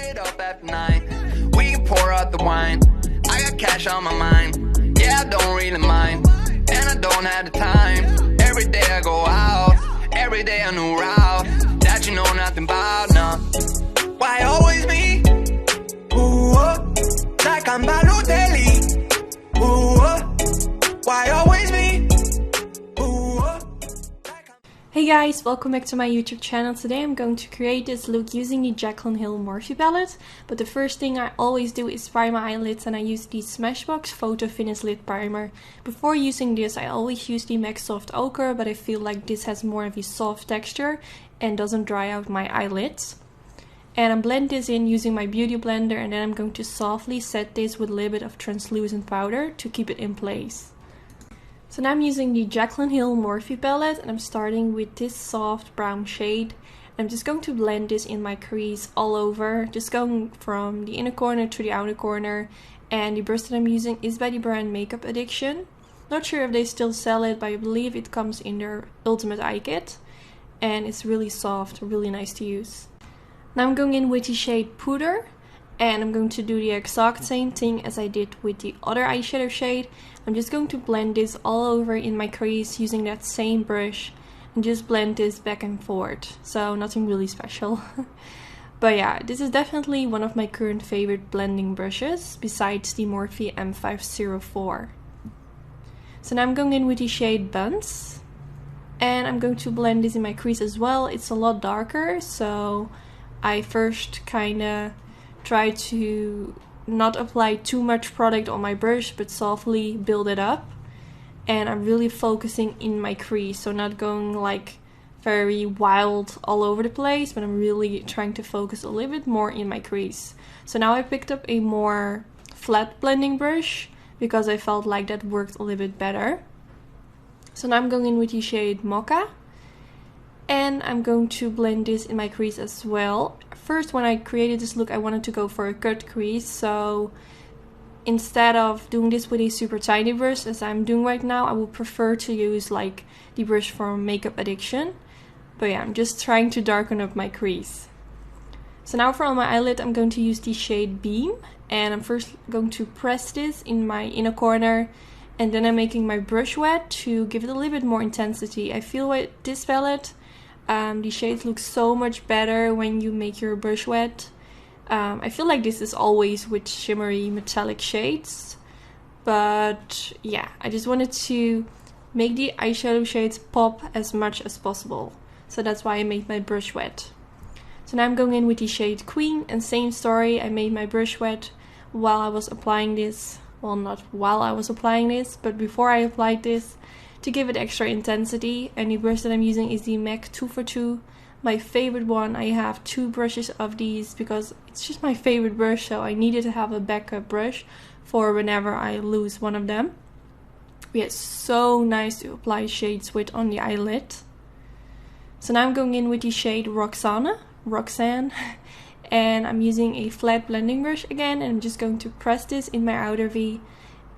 it up after 9. We can pour out the wine. I got cash on my mind. Yeah, I don't really mind. And I don't have the time. Every day I go out. Every day a new route that you know nothing about, no. Why always me? Ooh, like I'm Balotelli. Ooh, why always me? Hey guys, welcome back to my YouTube channel. Today I'm going to create this look using the Jaclyn Hill Morphe palette. But the first thing I always do is prime my eyelids, and I use the Smashbox Photo Finish Lid Primer. Before using this I always use the MAC Soft Ochre, but I feel like this has more of a soft texture and doesn't dry out my eyelids. And I blend this in using my beauty blender, and then I'm going to softly set this with a little bit of translucent powder to keep it in place. So now I'm using the Jaclyn Hill Morphe palette, and I'm starting with this soft brown shade. I'm just going to blend this in my crease all over, just going from the inner corner to the outer corner. And the brush that I'm using is by the brand Makeup Addiction. Not sure if they still sell it, but I believe it comes in their Ultimate Eye Kit. And it's really soft, really nice to use. Now I'm going in with the shade Poudre. And I'm going to do the exact same thing as I did with the other eyeshadow shade. I'm just going to blend this all over in my crease using that same brush. And just blend this back and forth. So nothing really special. But yeah, this is definitely one of my current favorite blending brushes, besides the Morphe M504. So now I'm going in with the shade Buns. And I'm going to blend this in my crease as well. It's a lot darker, so I first kinda try to not apply too much product on my brush, but softly build it up. And I'm really focusing in my crease, so not going like very wild all over the place, but I'm really trying to focus a little bit more in my crease. So now I picked up a more flat blending brush because I felt like that worked a little bit better. So now I'm going in with the shade Mocha. And I'm going to blend this in my crease as well. First, when I created this look, I wanted to go for a cut crease. So instead of doing this with a super tiny brush, as I'm doing right now, I would prefer to use like the brush from Makeup Addiction. But yeah, I'm just trying to darken up my crease. So now for on my eyelid, I'm going to use the shade Beam. And I'm first going to press this in my inner corner. And then I'm making my brush wet to give it a little bit more intensity. I feel with this palette, the shades look so much better when you make your brush wet. I feel like this is always with shimmery metallic shades. But yeah, I just wanted to make the eyeshadow shades pop as much as possible. So that's why I made my brush wet. So now I'm going in with the shade Queen, and same story, I made my brush wet while I was applying this. Well, not while I was applying this, but before I applied this, to give it extra intensity. And the brush that I'm using is the MAC 242, my favorite one. I have 2 brushes of these because it's just my favorite brush, so I needed to have a backup brush for whenever I lose one of them. Yeah, it's so nice to apply shades with on the eyelid. So now I'm going in with the shade Roxanne, and I'm using a flat blending brush again, and I'm just going to press this in my outer V.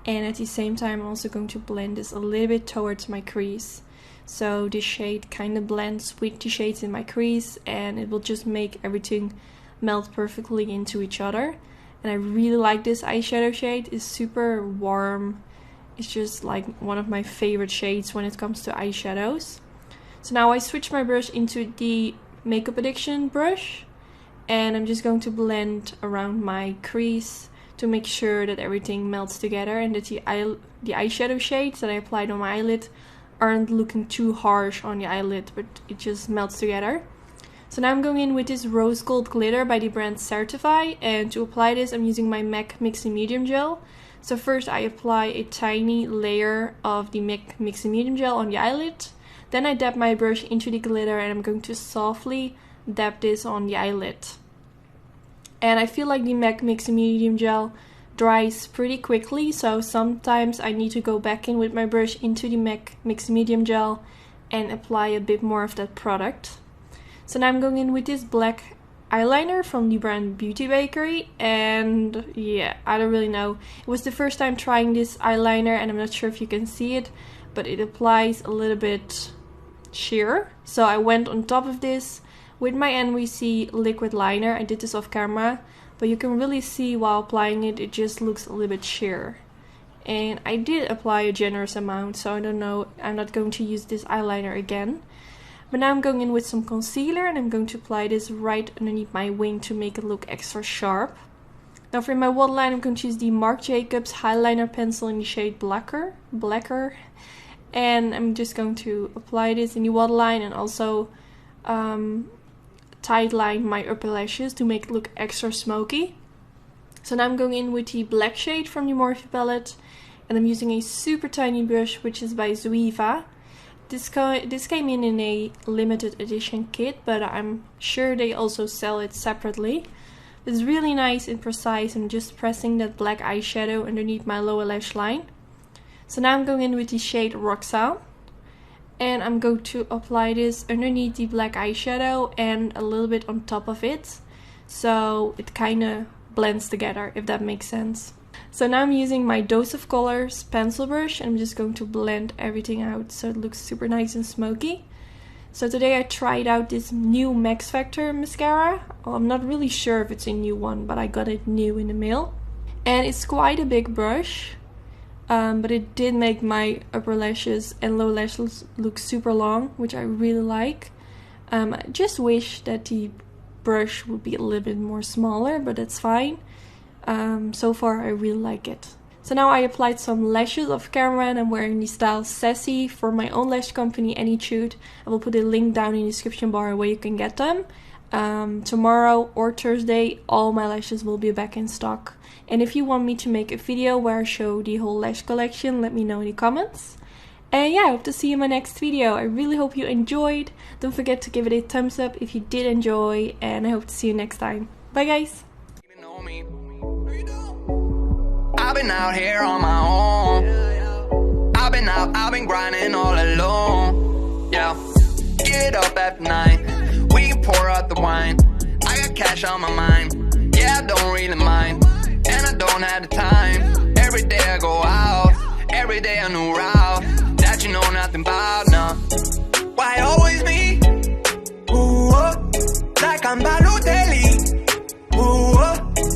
And at the same time I'm also going to blend this a little bit towards my crease. So this shade kind of blends with the shades in my crease, and it will just make everything melt perfectly into each other. And I really like this eyeshadow shade. It's super warm. It's just like one of my favorite shades when it comes to eyeshadows. So now I switch my brush into the Makeup Addiction brush. And I'm just going to blend around my crease to make sure that everything melts together and that the eyeshadow shades that I applied on my eyelid aren't looking too harsh on the eyelid, but it just melts together. So now I'm going in with this rose gold glitter by the brand Certify, and to apply this I'm using my MAC Mixing Medium Gel. So first I apply a tiny layer of the MAC Mixing Medium Gel on the eyelid, then I dab my brush into the glitter and I'm going to softly dab this on the eyelid. And I feel like the MAC Mixing Medium Gel dries pretty quickly, so sometimes I need to go back in with my brush into the MAC Mixing Medium Gel and apply a bit more of that product. So now I'm going in with this black eyeliner from the brand Beauty Bakery, and yeah, I don't really know. It was the first time trying this eyeliner and I'm not sure if you can see it, but it applies a little bit sheer. So I went on top of this With my NYC liquid liner, I did this off camera, but you can really see while applying it, it just looks a little bit sheer. And I did apply a generous amount, so I don't know, I'm not going to use this eyeliner again. But now I'm going in with some concealer and I'm going to apply this right underneath my wing to make it look extra sharp. Now for my waterline, I'm going to use the Marc Jacobs Highliner pencil in the shade Blacker. And I'm just going to apply this in the waterline and also tight line my upper lashes to make it look extra smoky. So now I'm going in with the black shade from the Morphe palette, and I'm using a super tiny brush which is by Zoeva. This came in a limited edition kit, but I'm sure they also sell it separately. It's really nice and precise. I'm just pressing that black eyeshadow underneath my lower lash line. So now I'm going in with the shade Roxanne. And I'm going to apply this underneath the black eyeshadow and a little bit on top of it. So it kind of blends together, if that makes sense. So now I'm using my Dose of Colors pencil brush and I'm just going to blend everything out so it looks super nice and smoky. So today I tried out this new Max Factor mascara. Well, I'm not really sure if it's a new one, but I got it new in the mail. And it's quite a big brush. But it did make my upper lashes and lower lashes look super long, which I really like. I just wish that the brush would be a little bit more smaller, but that's fine. So far I really like it. So now I applied some lashes off camera and I'm wearing the style Sassy for my own lash company, Anytude. I will put a link down in the description bar where you can get them. Tomorrow or Thursday all my lashes will be back in stock. And if you want me to make a video where I show the whole lash collection, let me know in the comments. And yeah, I hope to see you in my next video. I really hope you enjoyed. Don't forget to give it a thumbs up if you did enjoy, and I hope to see you next time. Bye guys! I've been out here on my own. I've been grinding all alone. Yeah, get up at night, we can pour out the wine. I got cash on my mind, yeah, I don't really mind. And I don't have the time. Every day I go out, every day a new route that you know nothing about.